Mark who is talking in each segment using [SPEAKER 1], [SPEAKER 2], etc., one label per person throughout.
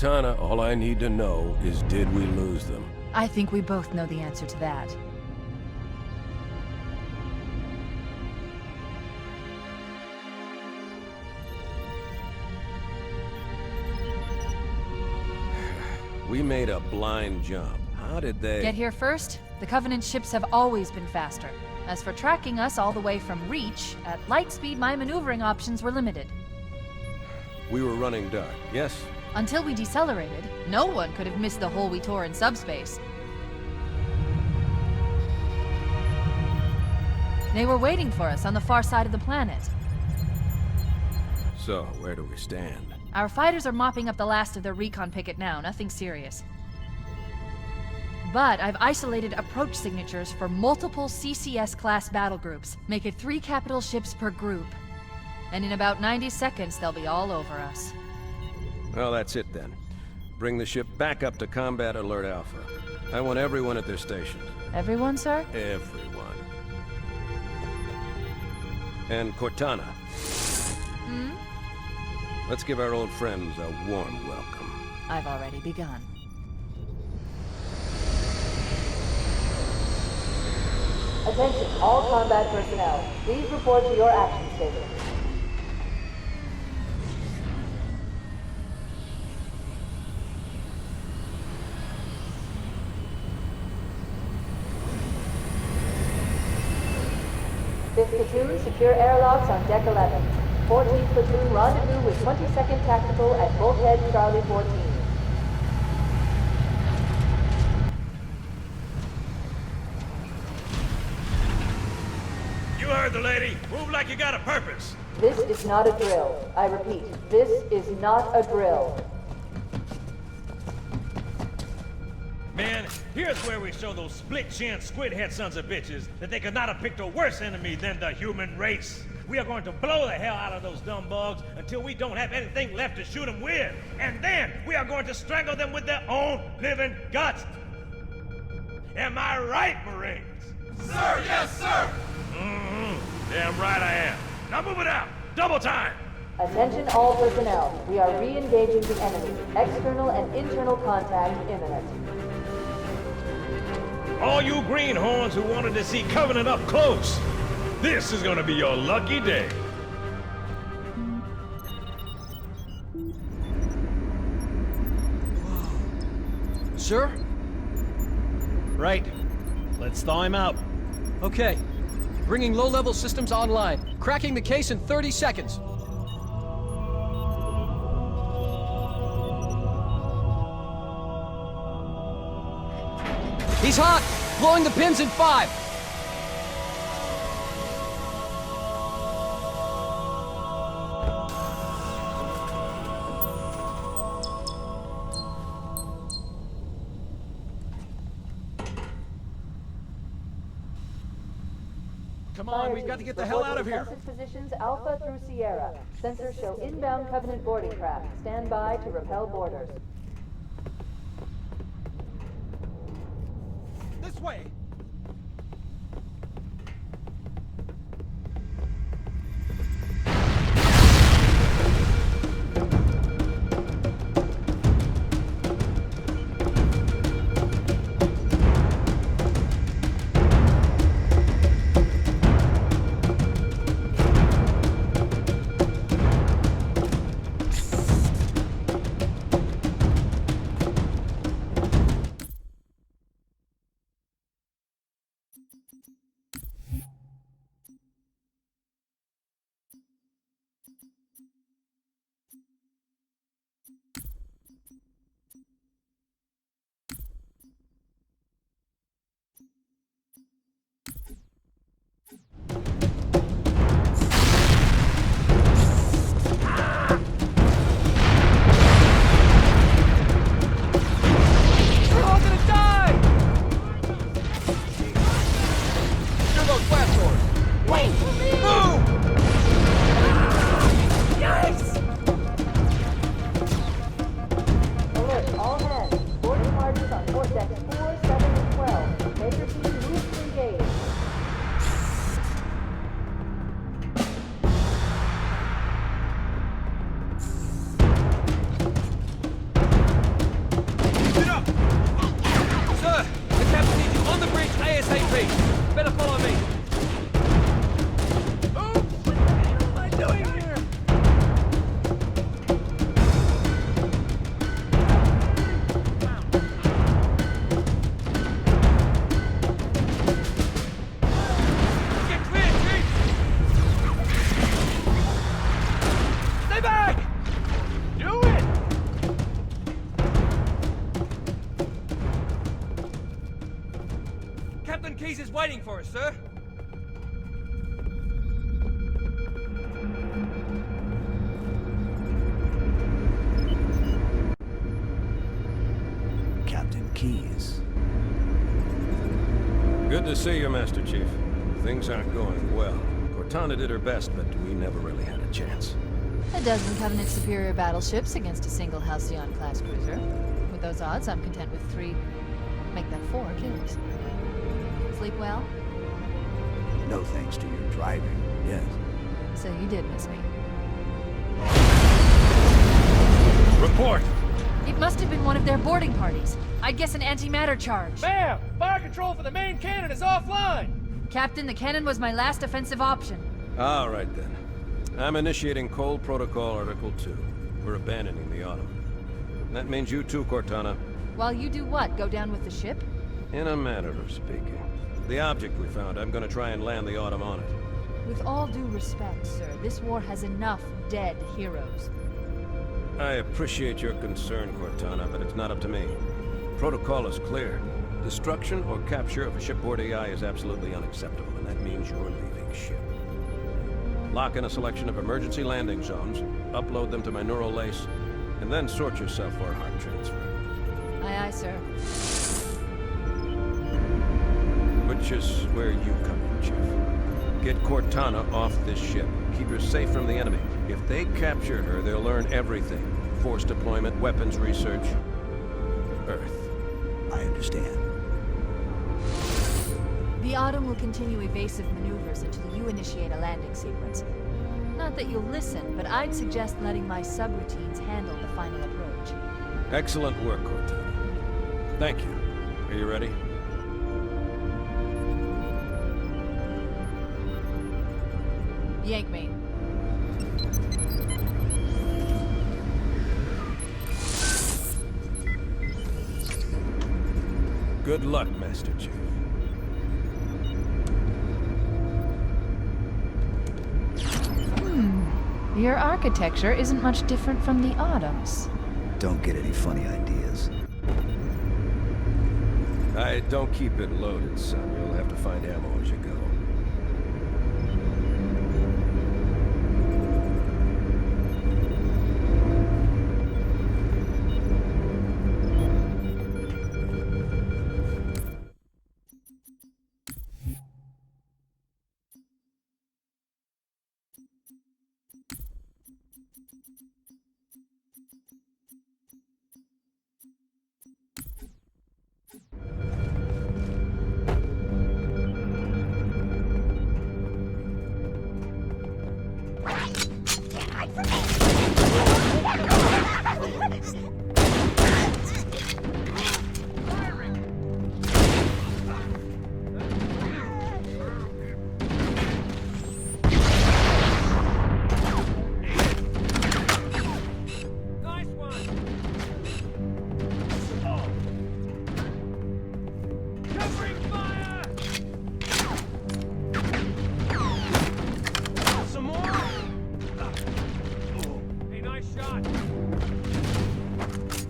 [SPEAKER 1] Cortana, all I need to know is did we lose them?
[SPEAKER 2] I think we both know the answer to that.
[SPEAKER 1] We made a blind jump. How did they...
[SPEAKER 2] Get here first? The Covenant ships have always been faster. As for tracking us all the way from Reach, at light speed my maneuvering options were limited.
[SPEAKER 1] We were running dark, yes?
[SPEAKER 2] Until we decelerated, no one could have missed the hole we tore in subspace. They were waiting for us on the far side of the planet.
[SPEAKER 1] So, where do we stand?
[SPEAKER 2] Our fighters are mopping up the last of their recon picket now, nothing serious. But I've isolated approach signatures for multiple CCS-class battle groups. Make it 3 capital ships per group. And in about 90 seconds, they'll be all over us.
[SPEAKER 1] Well, that's it then. Bring the ship back up to Combat Alert Alpha. I want everyone at their stations.
[SPEAKER 2] Everyone, sir?
[SPEAKER 1] Everyone. And Cortana.
[SPEAKER 2] Hmm?
[SPEAKER 1] Let's give our old friends a warm welcome.
[SPEAKER 2] I've already begun.
[SPEAKER 3] Attention, all combat personnel. Please report to your action station. Fifth platoon, secure airlocks on deck 11. 14th platoon, rendezvous with 22nd Tactical at Bulkhead Charlie 14.
[SPEAKER 4] You heard the lady. Move like you got a purpose.
[SPEAKER 3] This is not a drill. I repeat, this is not a drill.
[SPEAKER 4] Man, here's where we show those split-chin, squid-head sons of bitches that they could not have picked a worse enemy than the human race. We are going to blow the hell out of those dumb bugs until we don't have anything left to shoot them with. And then we are going to strangle them with their own living guts. Am I right, Marines?
[SPEAKER 5] Sir, yes, sir!
[SPEAKER 4] Damn right I am. Now move it out. Double time.
[SPEAKER 3] Attention all personnel. We are re-engaging the enemy. External and internal contact imminent.
[SPEAKER 4] All you greenhorns who wanted to see Covenant up close, this is gonna be your lucky day.
[SPEAKER 6] Sir?
[SPEAKER 7] Right. Let's thaw him out.
[SPEAKER 6] Okay. Bringing low-level systems online. Cracking the case in 30 seconds. He's hot! Blowing the pins in 5! Come on, we've got to get the hell out of here!
[SPEAKER 3] Defensive positions Alpha through Sierra. Sensors show inbound Covenant boarding craft. Stand by to repel boarders.
[SPEAKER 6] This way! waiting for us, sir.
[SPEAKER 8] Captain Keyes.
[SPEAKER 1] Good to see you, Master Chief. Things aren't going well. Cortana did her best, but we never really had a chance.
[SPEAKER 2] A dozen Covenant superior battleships against a single Halcyon-class cruiser. With those odds, I'm content with 3, make that 4 kills. Sleep well?
[SPEAKER 8] No thanks to your driving, yes.
[SPEAKER 2] So you did miss me.
[SPEAKER 4] Report!
[SPEAKER 2] It must have been one of their boarding parties. I'd guess an antimatter charge.
[SPEAKER 6] Ma'am! Fire control for the main cannon is offline!
[SPEAKER 2] Captain, the cannon was my last offensive option.
[SPEAKER 1] All right, then. I'm initiating Cold Protocol Article 2. We're abandoning the Autumn. That means you too, Cortana.
[SPEAKER 2] While you do what? Go down with the ship?
[SPEAKER 1] In a manner of speaking. The object we found, I'm gonna try and land the Autumn on it.
[SPEAKER 2] With all due respect, sir, this war has enough dead heroes.
[SPEAKER 1] I appreciate your concern, Cortana, but it's not up to me. Protocol is clear. Destruction or capture of a shipboard AI is absolutely unacceptable, and that means you're leaving ship. Lock in a selection of emergency landing zones, upload them to my neural lace, and then sort yourself for a heart transfer.
[SPEAKER 2] Aye, aye, sir.
[SPEAKER 1] Which is where you come in, Chief. Get Cortana off this ship. Keep her safe from the enemy. If they capture her, they'll learn everything. Force deployment, weapons research, Earth.
[SPEAKER 8] I understand.
[SPEAKER 2] The Autumn will continue evasive maneuvers until you initiate a landing sequence. Not that you'll listen, but I'd suggest letting my subroutines handle the final approach.
[SPEAKER 1] Excellent work, Cortana. Thank you. Are you ready?
[SPEAKER 2] Yank me.
[SPEAKER 1] Good luck, Master Chief.
[SPEAKER 2] Your architecture isn't much different from the Autumn's.
[SPEAKER 8] Don't get any funny ideas.
[SPEAKER 1] I don't keep it loaded, son. You'll have to find ammo as you go.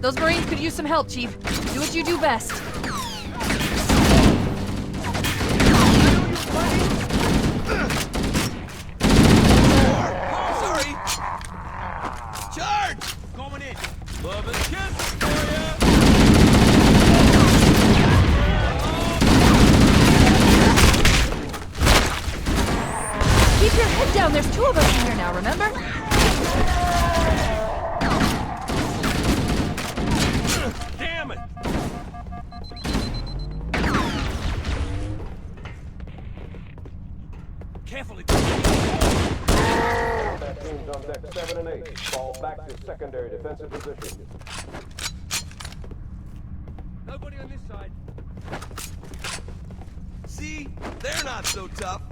[SPEAKER 2] Those Marines could use some help, Chief. Do what you do best.
[SPEAKER 5] Sorry! Charge! Going in! Love and kiss for ya!
[SPEAKER 2] Keep your head down. There's 2 of us in here now, remember?
[SPEAKER 1] Damn it!
[SPEAKER 6] Carefully.
[SPEAKER 1] Combat teams on deck 7 and 8. Fall back to secondary defensive position.
[SPEAKER 6] Nobody on this side.
[SPEAKER 5] See? They're not so tough.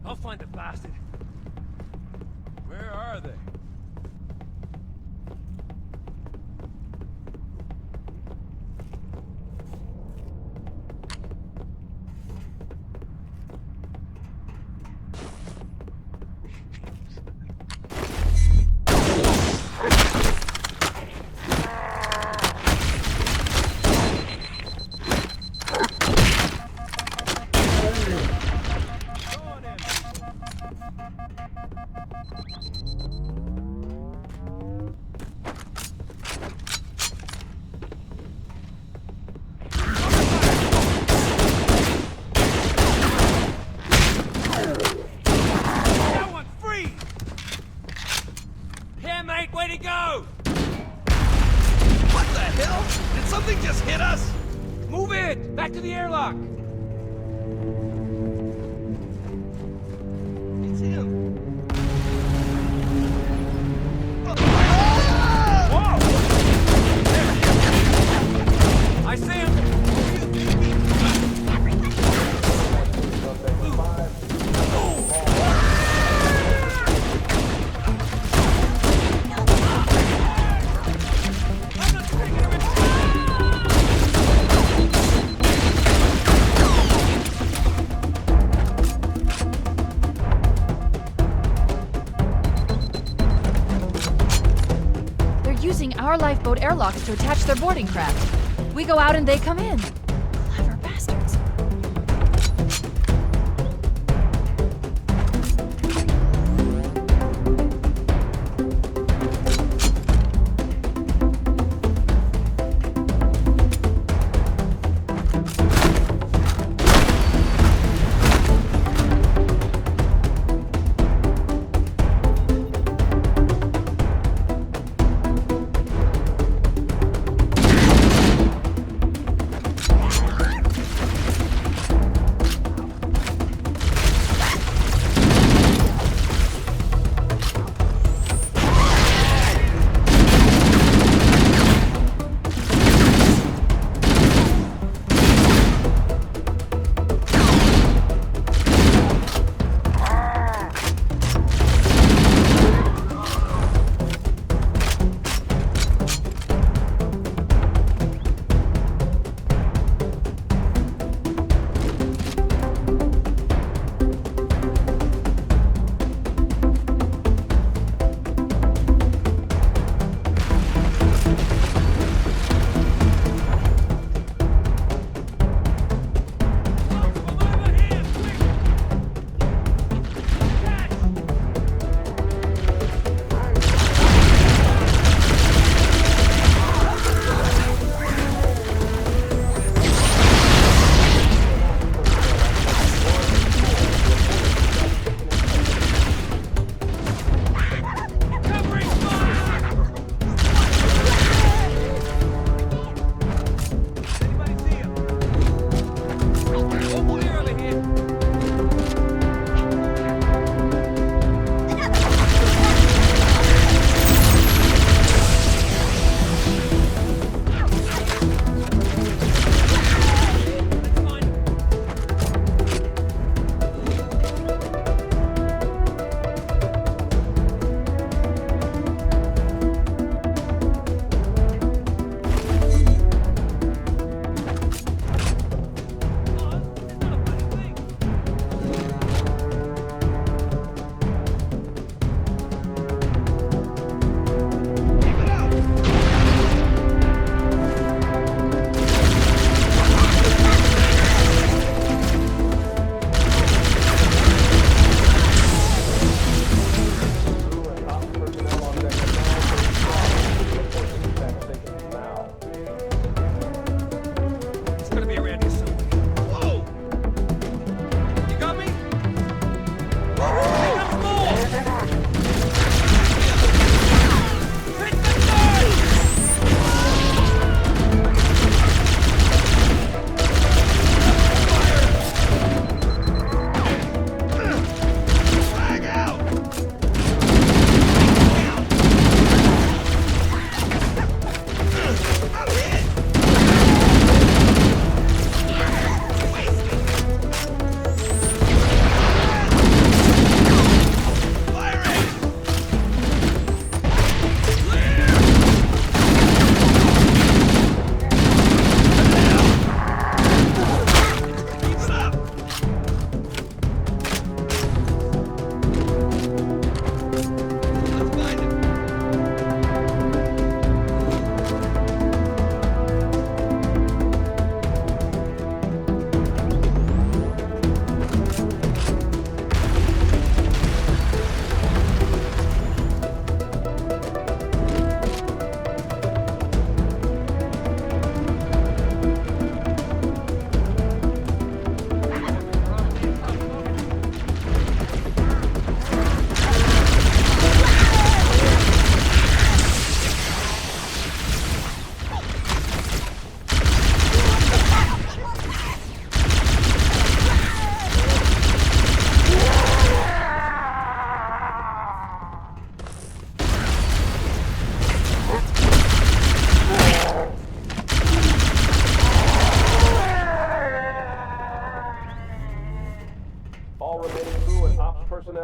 [SPEAKER 6] I'll find the bastard.
[SPEAKER 1] Where are they?
[SPEAKER 5] Move it! Back to the airlock! It's him! Whoa! I see him!
[SPEAKER 2] Using our lifeboat airlocks to attach their boarding craft. We go out and they come in. Clever bastards.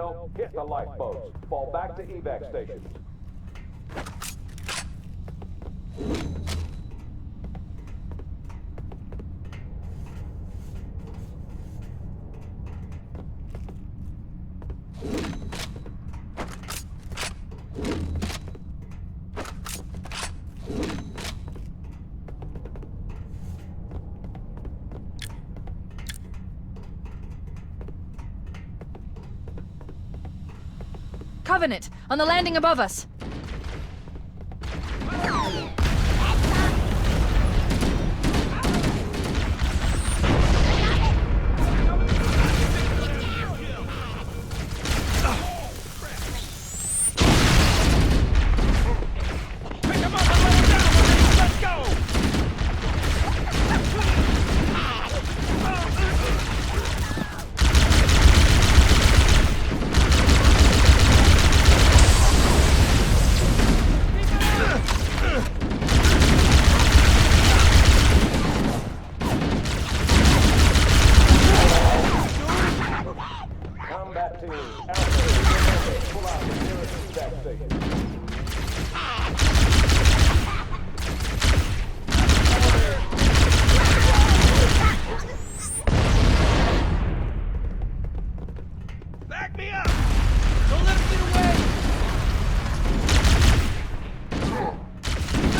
[SPEAKER 1] personnel, hit the lifeboats. Fall back to evac stations.
[SPEAKER 2] Covenant, on the landing above us.
[SPEAKER 1] Combat team, Alpha, pull out the nearest evac station.
[SPEAKER 5] Back me up! Don't let him get away!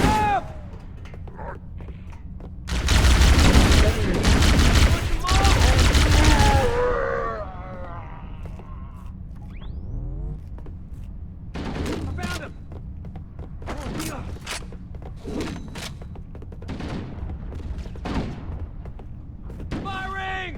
[SPEAKER 5] Up! I found him! Firing!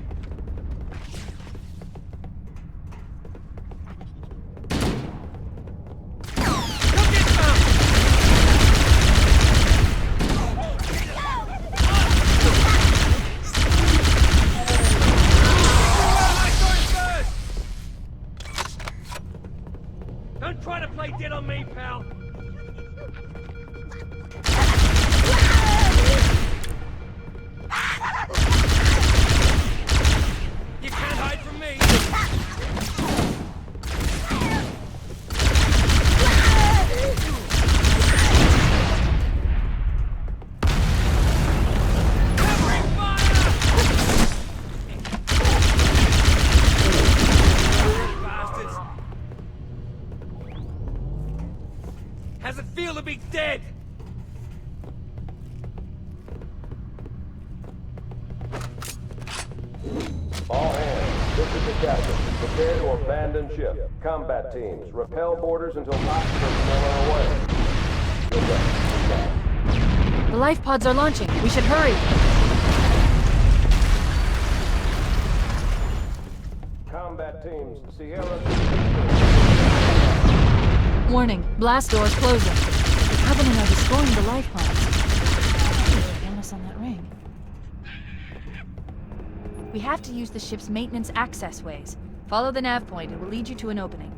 [SPEAKER 5] Don't try to play dead on me, pal! You can't hide from me! Covering fire! Bastards! How's it feel to be dead?
[SPEAKER 1] All hands, this is the captain. Prepare to abandon ship. Combat teams, repel boarders until lots of personnel are away. Good luck. Good luck.
[SPEAKER 2] The life pods are launching. We should hurry.
[SPEAKER 1] Combat teams, Sierra.
[SPEAKER 2] Warning, blast doors closing. The Covenant are destroying the life pods. Count us on that ring. We have to use the ship's maintenance access ways. Follow the nav point. It will lead you to an opening.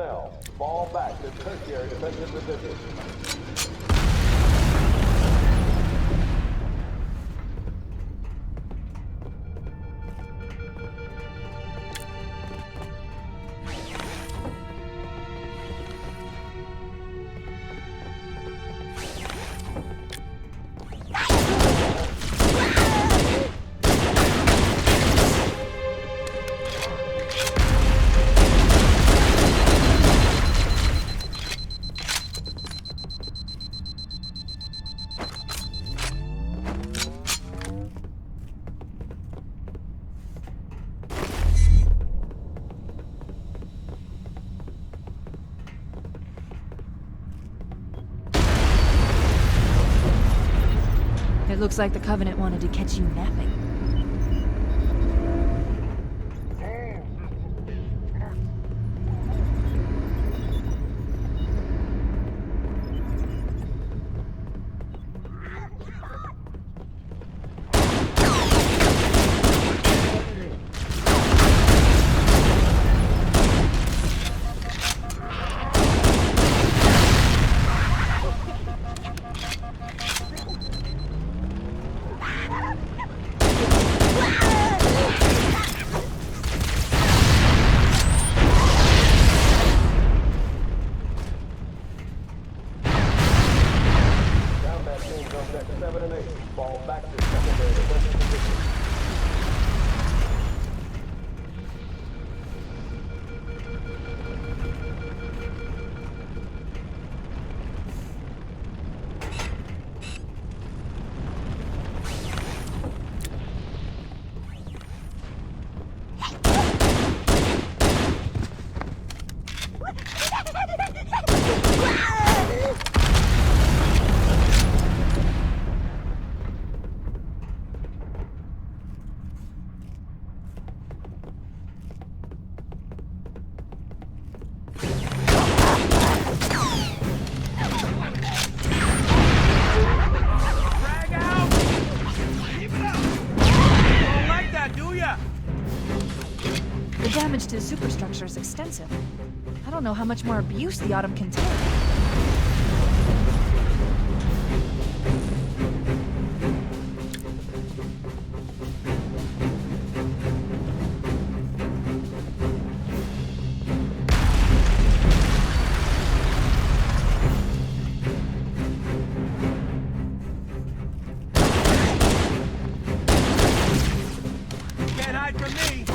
[SPEAKER 9] personnel. Fall back to tertiary defensive positions.
[SPEAKER 2] It looks like the Covenant wanted to catch you napping. The damage to the superstructure is extensive. I don't know how much more abuse the Autumn can take.
[SPEAKER 5] Can't hide from me.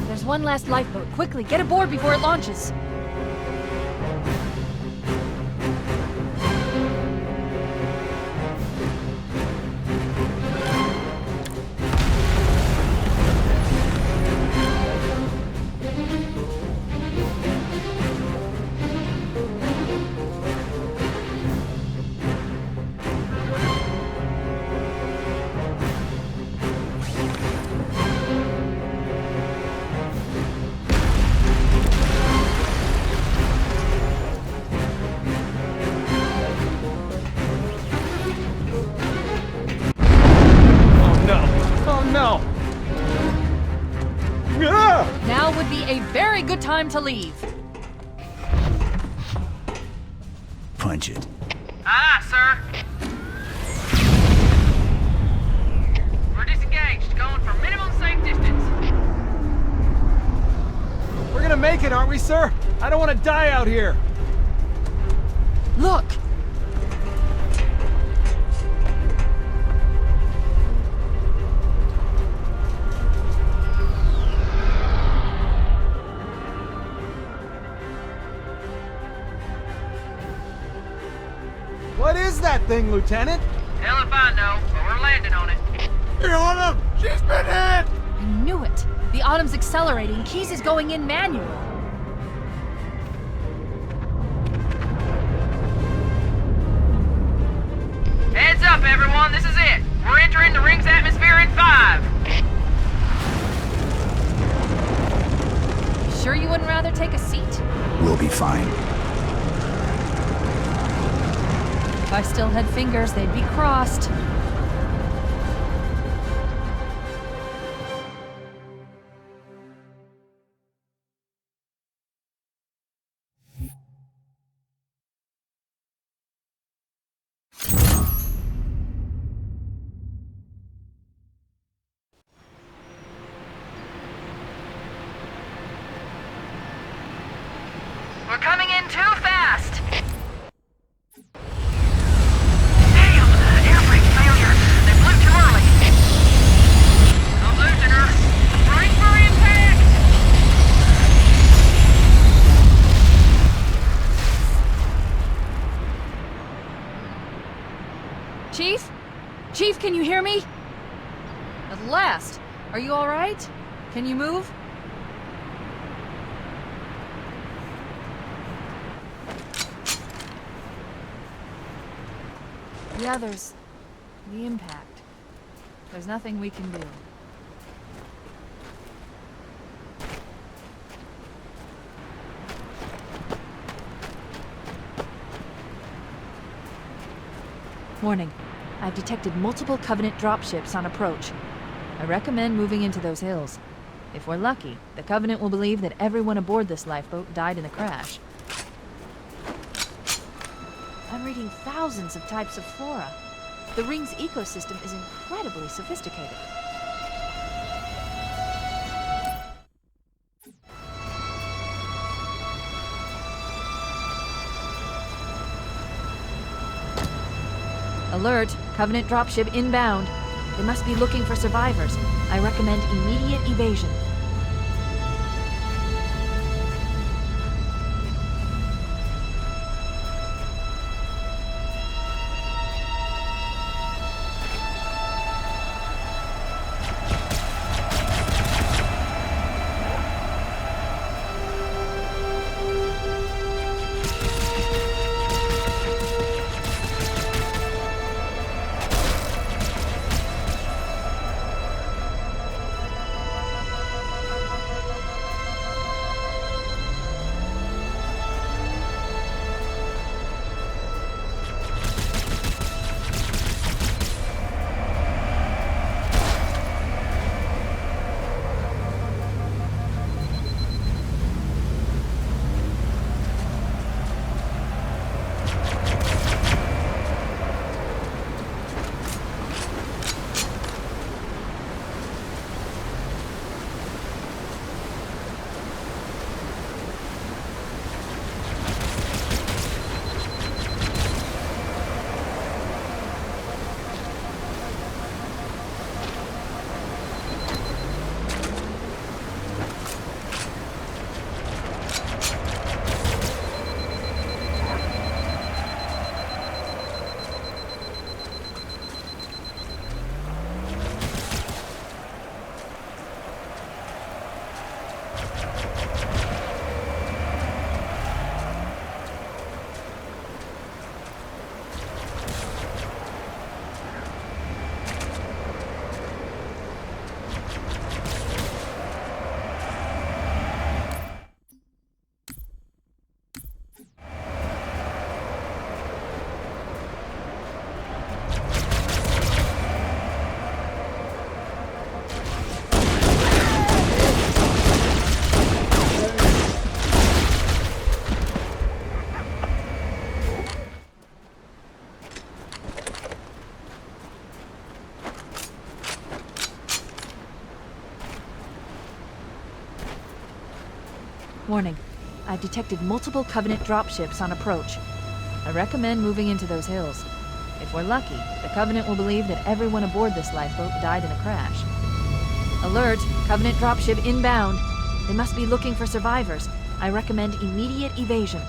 [SPEAKER 2] There's one last lifeboat. Quickly, get aboard before it launches. very good time to leave.
[SPEAKER 8] Punch it.
[SPEAKER 10] Aye, sir. We're disengaged, going for minimum safe distance.
[SPEAKER 7] We're gonna make it, aren't we, sir? I don't want to die out here.
[SPEAKER 2] Look!
[SPEAKER 7] What is that thing, Lieutenant?
[SPEAKER 10] Hell if I know, but we're landing on it.
[SPEAKER 5] You're on him! She's been hit!
[SPEAKER 2] I knew it! The Autumn's accelerating. Keys is going in manual.
[SPEAKER 10] Heads up, everyone, this is it. We're entering the ring's atmosphere in 5.
[SPEAKER 2] Sure you wouldn't rather take a seat?
[SPEAKER 8] We'll be fine.
[SPEAKER 2] If I still had fingers, they'd be crossed.
[SPEAKER 10] We're coming in too fast. Damn, air brake failure. They blew too early. I'm losing her. Brace for impact.
[SPEAKER 2] Chief? Chief, can you hear me? At last. Are you all right? Can you move? The others. The impact. There's nothing we can do. Warning. I've detected multiple Covenant dropships on approach. I recommend moving into those hills. If we're lucky, the Covenant will believe that everyone aboard this lifeboat died in the crash. I'm reading thousands of types of flora. The ring's ecosystem is incredibly sophisticated. Alert! Covenant dropship inbound. They must be looking for survivors. I recommend immediate evasion. Warning. I've detected multiple Covenant dropships on approach. I recommend moving into those hills. If we're lucky, the Covenant will believe that everyone aboard this lifeboat died in a crash. Alert! Covenant dropship inbound. They must be looking for survivors. I recommend immediate evasion.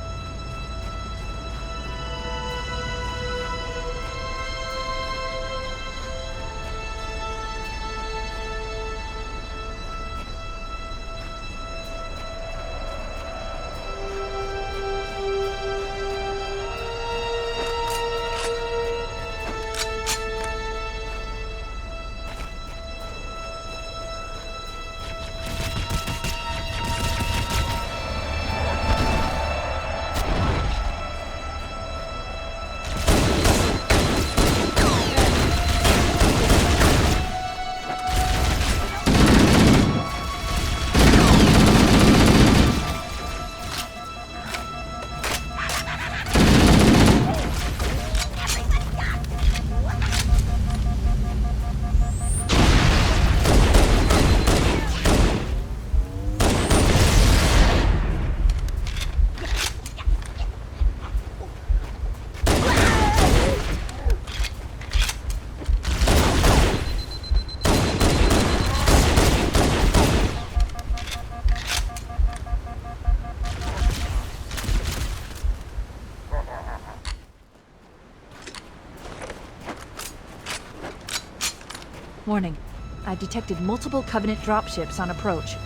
[SPEAKER 2] Warning. I've detected multiple Covenant dropships on approach.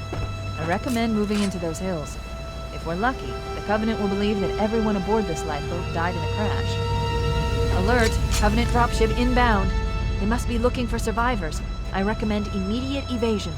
[SPEAKER 2] I recommend moving into those hills. If we're lucky, the Covenant will believe that everyone aboard this lifeboat died in a crash. Alert! Covenant dropship inbound. They must be looking for survivors. I recommend immediate evasion.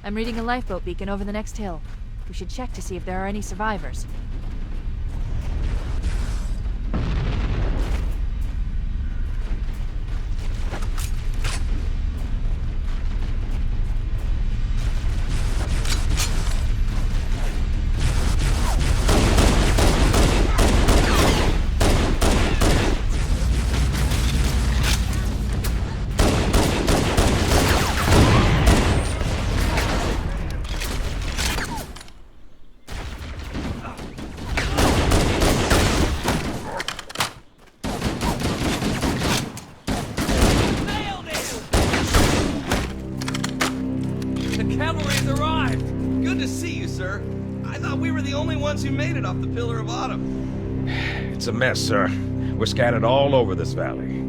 [SPEAKER 2] I'm reading a lifeboat beacon over the next hill. We should check to see if there are any survivors.
[SPEAKER 5] Who made it off the Pillar of Autumn.
[SPEAKER 4] It's a mess, sir. We're scattered all over this valley.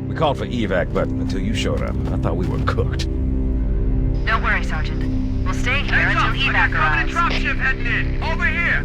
[SPEAKER 4] We called for evac, but until you showed up, I thought we were cooked.
[SPEAKER 10] Don't worry, Sergeant. We'll stay here until evac arrives.
[SPEAKER 5] Dropship heading in! Over here!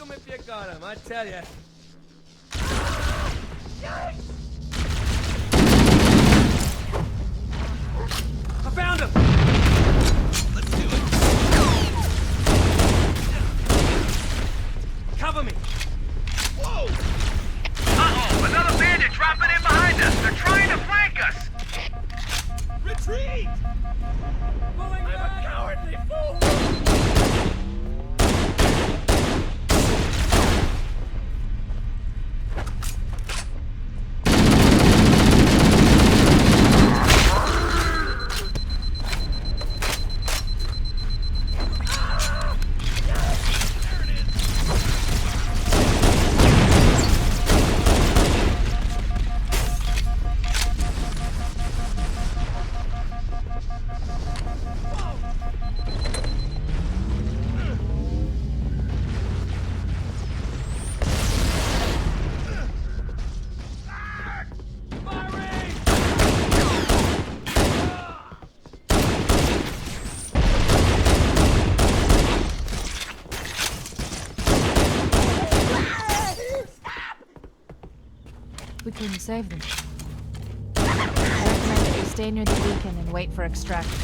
[SPEAKER 5] him if you got him, I tell ya. I found him! Let's do it! Cover me! Whoa!
[SPEAKER 10] Uh-oh, another bandit dropping in behind us. They're trying to flank us.
[SPEAKER 5] Retreat! I'm a cowardly fool!
[SPEAKER 2] We couldn't save them. I recommend that we stay near the beacon and wait for extraction.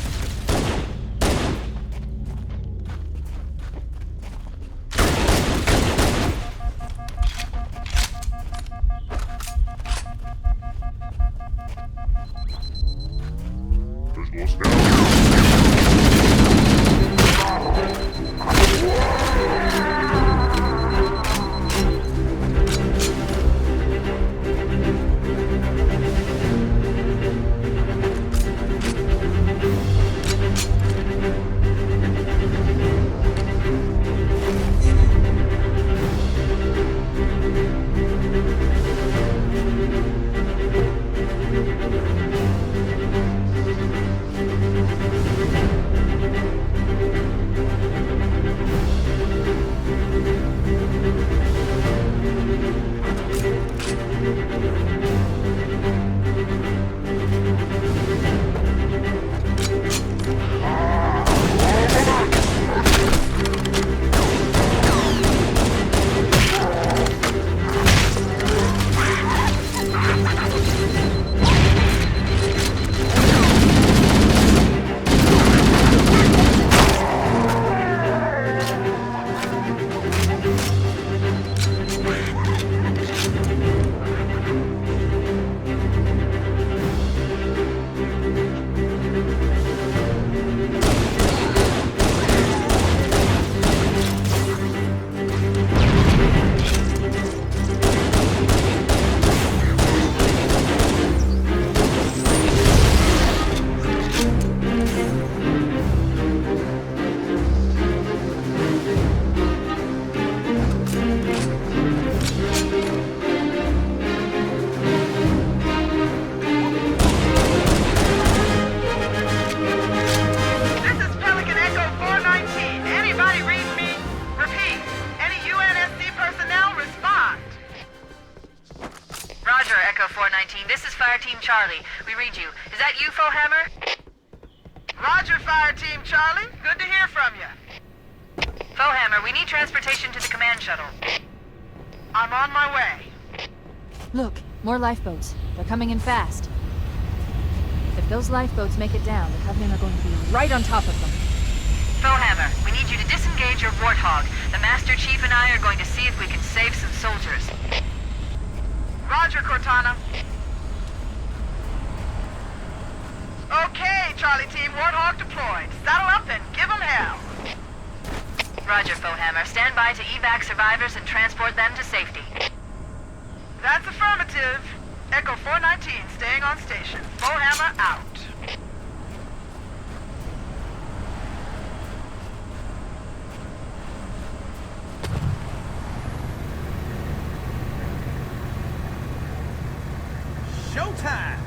[SPEAKER 10] Charlie. We read you. Is that you, Fohammer? Roger, Fire Team Charlie. Good to hear from you. Fohammer, we need transportation to the command shuttle. I'm on my way.
[SPEAKER 2] Look, more lifeboats. They're coming in fast. If those lifeboats make it down, the Covenant are going to be right on top of them.
[SPEAKER 10] Fohammer, we need you to disengage your Warthog. The Master Chief and I are going to see if we can save some soldiers. Roger, Cortana. Okay, Charlie Team, Warthog deployed. Saddle up and give them hell. Roger, Fohammer. Stand by to evac survivors and transport them to safety. That's affirmative. Echo 419 staying on station. Fohammer out.
[SPEAKER 5] Showtime!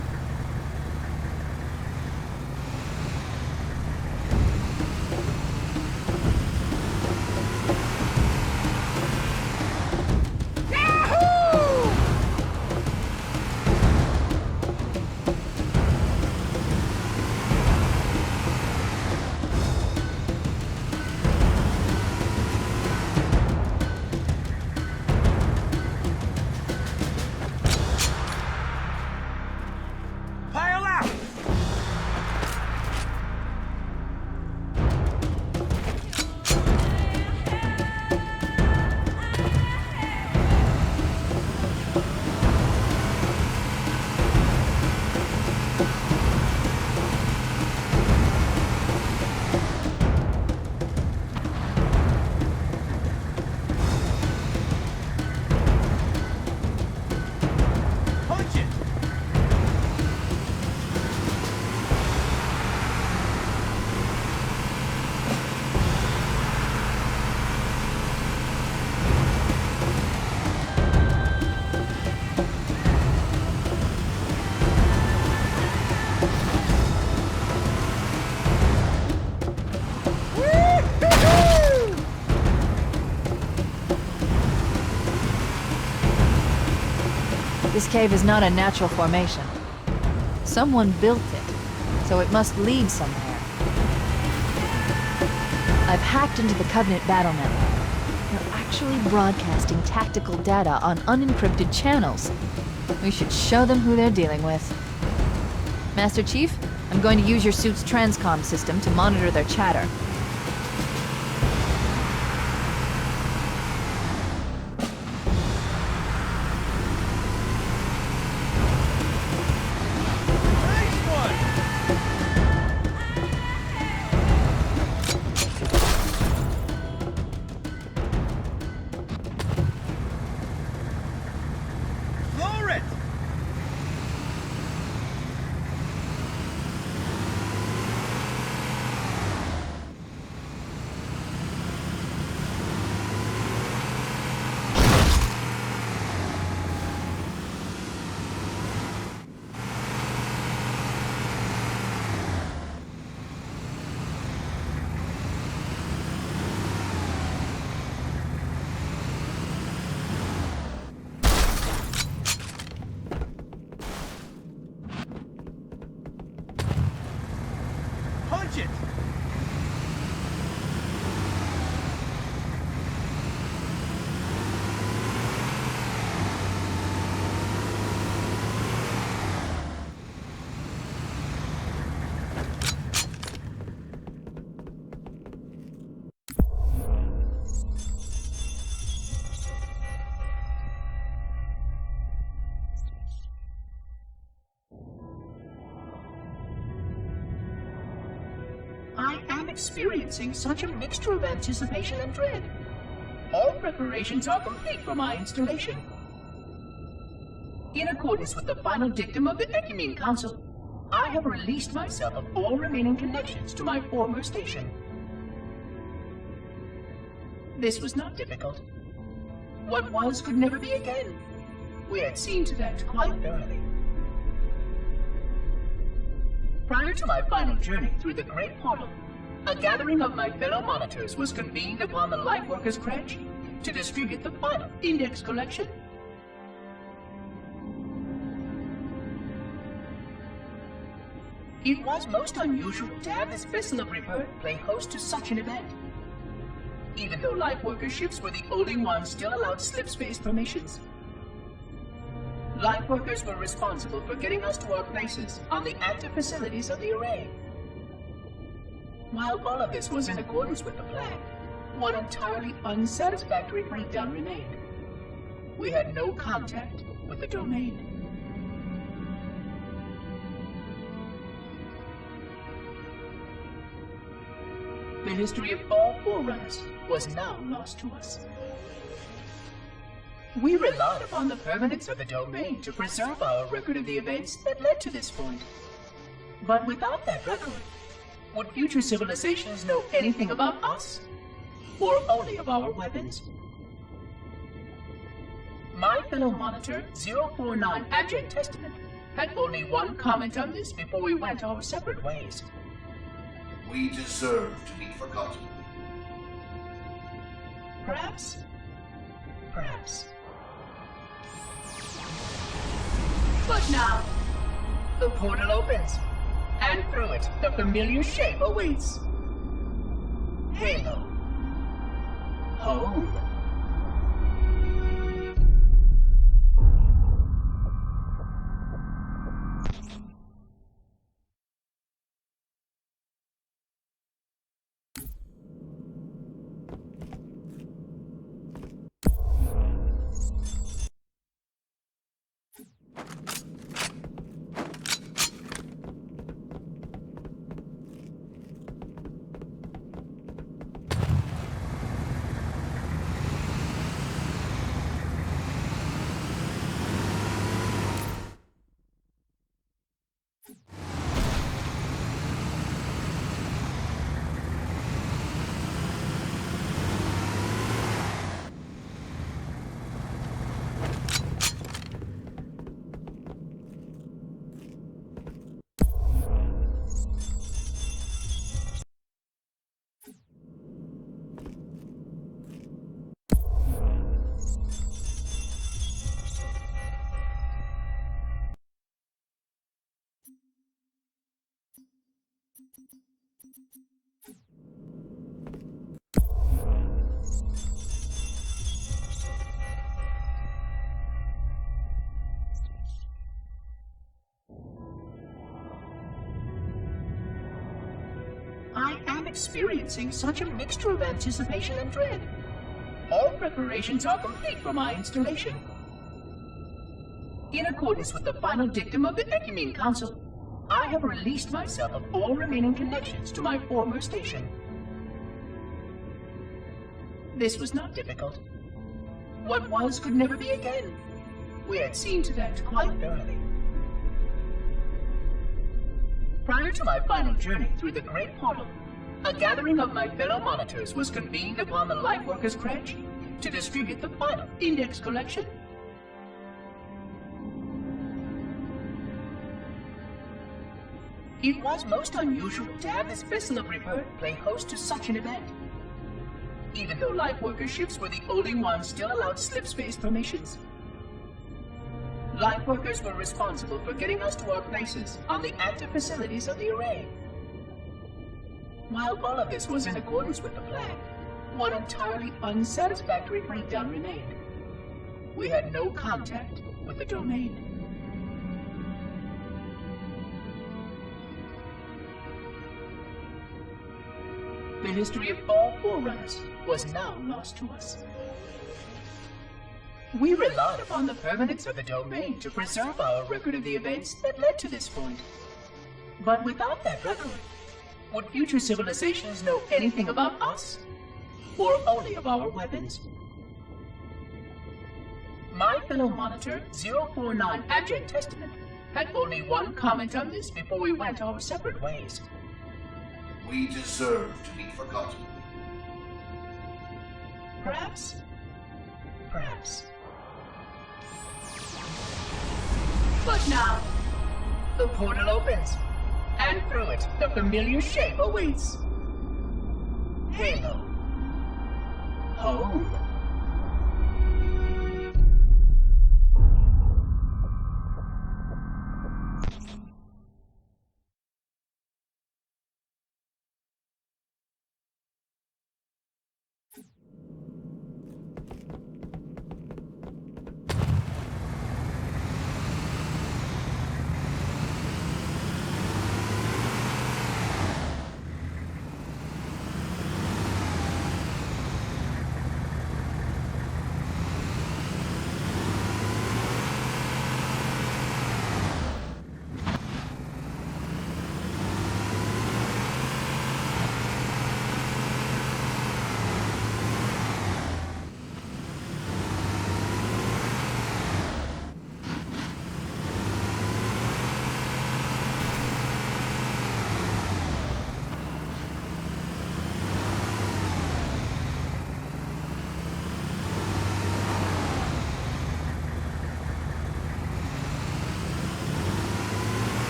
[SPEAKER 2] This cave is not a natural formation. Someone built it, so it must lead somewhere. I've hacked into the Covenant battle network. They're actually broadcasting tactical data on unencrypted channels. We should show them who they're dealing with. Master Chief, I'm going to use your suit's transcom system to monitor their chatter.
[SPEAKER 11] I am experiencing such a mixture of anticipation and dread. All preparations are complete for my installation. In accordance with the final dictum of the Ecumene Council, I have released myself of all remaining connections to my former station. This was not difficult. What was could never be again. We had seen to that quite thoroughly. Prior to my final journey through the Great Portal, a gathering of my fellow monitors was convened upon the Lightworkers Crash to distribute the final index collection. It was most unusual to have this vessel of rebirth play host to such an event. Even though Lightworker ships were the only ones still allowed slip-space formations. Lightworkers were responsible for getting us to our places on the active facilities of the array. While all of this was in accordance with the plan, one entirely unsatisfactory breakdown remained. We had no contact with the domain. The history of all Forerunners was now lost to us. We relied upon the permanence of the domain to preserve our record of the events that led to this point. But without that record, would future civilizations know anything about us? Or only of our weapons? My fellow monitor, 049 Abject Testament, had only one comment on this before we went our separate ways.
[SPEAKER 12] We deserve to be forgotten.
[SPEAKER 11] Perhaps. Perhaps. But now, the portal opens, and through it, the familiar shape awaits. Halo. Home. I am experiencing such a mixture of anticipation and dread. All preparations are complete for my installation. In accordance with the final dictum of the Ecumene Council, I have released myself of all remaining connections to my former station. This was not difficult. What was could never be again. We had seen to that quite early. Prior to my final journey through the Great Portal, a gathering of my fellow monitors was convened upon the Lightworkers Crash to distribute the final index collection. It was most unusual to have this vessel of rebirth play host to such an event. Even though Lightworker ships were the only ones still allowed slip-space formations, Lightworkers were responsible for getting us to our places on the active facilities of the array. While all of this was in accordance with the plan, one entirely unsatisfactory breakdown remained. We had no contact with the domain. The history of all Forerunners was now lost to us. We relied upon the permanence of the domain to preserve our record of the events that led to this point. But without that record, would future civilizations know anything about us? Or only of our weapons? My fellow monitor, 049 Abject Testament, had only one comment on this before we went our separate ways.
[SPEAKER 12] We deserve to be forgotten.
[SPEAKER 11] Perhaps. Perhaps. But now, the portal opens, and through it, the familiar shape awaits. Halo. Home.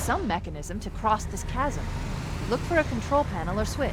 [SPEAKER 2] some mechanism to cross this chasm. Look for a control panel or switch.